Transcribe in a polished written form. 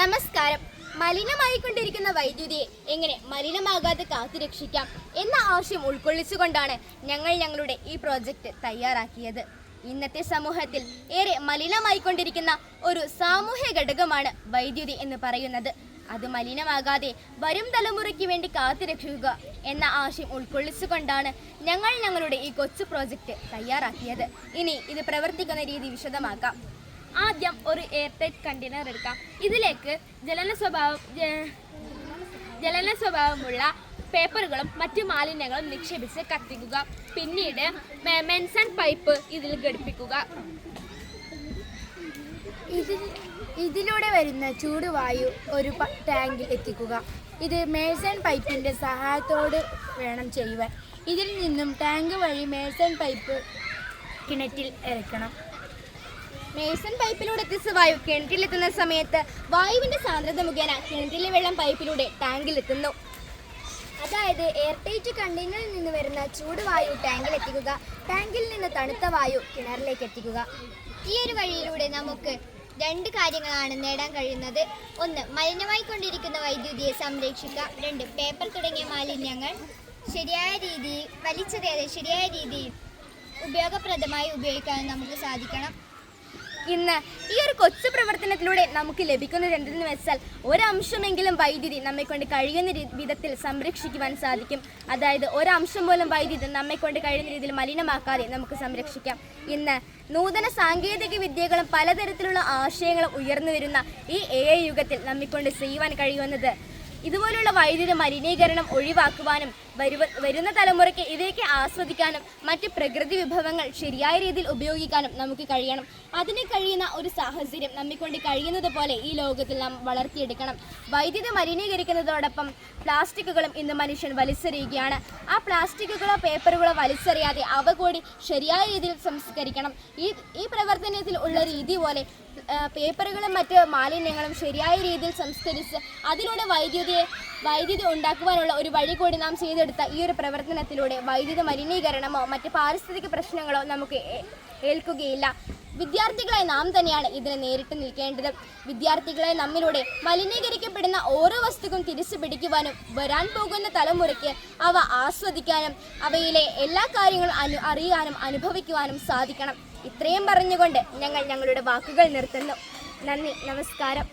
നമസ്കാരം. മലിനമായിക്കൊണ്ടിരിക്കുന്ന വൈദ്യുതിയെ എങ്ങനെ മലിനമാകാതെ കാത്തുരക്ഷിക്കാം എന്ന ആശയം ഉൾക്കൊള്ളിച്ചുകൊണ്ടാണ് ഞങ്ങൾ ഞങ്ങളുടെ ഈ പ്രോജക്റ്റ് തയ്യാറാക്കിയത്. ഇന്നത്തെ സമൂഹത്തിൽ ഏറെ മലിനമായിക്കൊണ്ടിരിക്കുന്ന ഒരു സാമൂഹ്യ ഘടകമാണ് വൈദ്യുതി എന്ന് പറയുന്നത്. അത് മലിനമാകാതെ വരും തലമുറയ്ക്ക് വേണ്ടി കാത്തുരക്ഷിക്കുക എന്ന ആശയം ഉൾക്കൊള്ളിച്ചുകൊണ്ടാണ് ഞങ്ങൾ ഞങ്ങളുടെ ഈ കൊച്ചു പ്രോജക്റ്റ് തയ്യാറാക്കിയത്. ഇനി ഇത് പ്രവർത്തിക്കുന്ന രീതി വിശദമാക്കാം. ആദ്യം ഒരു എയർ ടൈറ്റ് കണ്ടെയ്നർ എടുക്കാം. ഇതിലേക്ക് ജ്വലന സ്വഭാവമുള്ള പേപ്പറുകളും മറ്റു മാലിന്യങ്ങളും നിക്ഷേപിച്ച് കത്തിക്കുക. പിന്നീട് മെൻസൺ പൈപ്പ് ഇതിൽ ഘടിപ്പിക്കുക. ഇതിലൂടെ വരുന്ന ചൂടുവായു ഒരു ടാങ്കിൽ എത്തിക്കുക. ഇത് മേസൺ പൈപ്പിൻ്റെ സഹായത്തോട് വേണം ചെയ്യുവാൻ. ഇതിൽ നിന്നും ടാങ്ക് വഴി മേസൺ പൈപ്പ് കിണറ്റിൽ ഇറക്കണം. മേസൺ പൈപ്പിലൂടെ എത്തിച്ച വായു കിണറ്റിലെത്തുന്ന സമയത്ത് വായുവിന്റെ സാന്ദ്രത മുഖേന കിണറ്റിലെ വെള്ളം പൈപ്പിലൂടെ ടാങ്കിലെത്തുന്നു. അതായത് എയർ ടൈറ്റ് കണ്ടെയ്നറിൽ നിന്ന് വരുന്ന ചൂടുവായു ടാങ്കിൽ എത്തിക്കുക. ടാങ്കിൽ നിന്ന് തണുത്ത വായു കിണറിലേക്ക് എത്തിക്കുക. ഈ ഒരു വഴിയിലൂടെ നമുക്ക് രണ്ട് കാര്യങ്ങളാണ് നേടാൻ കഴിയുന്നത്. ഒന്ന്, മലിനമായിക്കൊണ്ടിരിക്കുന്ന വൈദ്യുതിയെ സംരക്ഷിക്കുക. രണ്ട്, പേപ്പർ തുടങ്ങിയ മാലിന്യങ്ങൾ ശരിയായ രീതിയിൽ വലിച്ചെറിയാതെ ശരിയായ രീതിയിൽ ഉപയോഗപ്രദമായി ഉപയോഗിക്കാൻ നമുക്ക് സാധിക്കണം. ഇന്ന് ഈ ഒരു കൊച്ചു പ്രവർത്തനത്തിലൂടെ നമുക്ക് ലഭിക്കുന്നത് എന്തെന്ന് വെച്ചാൽ ഒരംശമെങ്കിലും വൈദ്യുതി നമ്മെക്കൊണ്ട് കഴിയുന്ന വിധത്തിൽ സംരക്ഷിക്കുവാൻ സാധിക്കും. അതായത് ഒരംശം പോലും വൈദ്യുതി നമ്മെക്കൊണ്ട് കഴിയുന്ന രീതിയിൽ മലിനമാക്കാതെ നമുക്ക് സംരക്ഷിക്കാം. ഇന്ന് നൂതന സാങ്കേതിക വിദ്യകളും പലതരത്തിലുള്ള ആശയങ്ങളും ഉയർന്നു വരുന്ന ഈ AI യുഗത്തിൽ നമ്മെക്കൊണ്ട് ചെയ്യുവാൻ കഴിയുന്നത് ഇതുപോലുള്ള വൈദ്യുതി മലിനീകരണം ഒഴിവാക്കുവാനും വരുന്ന തലമുറയ്ക്ക് ഇവയൊക്കെ ആസ്വദിക്കാനും മറ്റ് പ്രകൃതി വിഭവങ്ങൾ ശരിയായ രീതിയിൽ ഉപയോഗിക്കാനും നമുക്ക് കഴിയണം. അതിന് കഴിയുന്ന ഒരു സാഹചര്യം നമ്മെക്കൊണ്ട് കഴിയുന്നത് പോലെ ഈ ലോകത്തിൽ നാം വളർത്തിയെടുക്കണം. വൈദ്യുതി മലിനീകരിക്കുന്നതോടൊപ്പം പ്ലാസ്റ്റിക്കുകളും ഇന്ന് മനുഷ്യൻ വലിച്ചെറിയുകയാണ്. ആ പ്ലാസ്റ്റിക്കുകളോ പേപ്പറുകളോ വലിച്ചെറിയാതെ അവ കൂടി ശരിയായ രീതിയിൽ സംസ്കരിക്കണം. ഈ പ്രവർത്തനത്തിൽ ഉള്ള രീതി പോലെ പേപ്പറുകളും മറ്റ് മാലിന്യങ്ങളും ശരിയായ രീതിയിൽ സംസ്കരിച്ച് അതിലൂടെ വൈദ്യുതി ഉണ്ടാക്കുവാനുള്ള ഒരു വഴി കൂടി നാം ചെയ്തെടുത്ത ഈ ഒരു പ്രവർത്തനത്തിലൂടെ വൈദ്യുതി മലിനീകരണമോ മറ്റ് പാരിസ്ഥിതിക പ്രശ്നങ്ങളോ നമുക്ക് ഏൽക്കുകയില്ല. വിദ്യാർത്ഥികളായി നാം തന്നെയാണ് ഇതിനെ നേരിട്ട് നിൽക്കേണ്ടത്. വിദ്യാർത്ഥികളായി നമ്മിലൂടെ മലിനീകരിക്കപ്പെടുന്ന ഓരോ വസ്തുക്കളും തിരിച്ചു പിടിക്കുവാനും വരാൻ പോകുന്ന തലമുറയ്ക്ക് അവ ആസ്വദിക്കാനും അവയിലെ എല്ലാ കാര്യങ്ങളും അറിയാനും അനുഭവിക്കുവാനും സാധിക്കണം. ഇത്രയും പറഞ്ഞുകൊണ്ട് ഞങ്ങൾ ഞങ്ങളുടെ വാക്കുകൾ നിർത്തുന്നു. നന്ദി, നമസ്കാരം.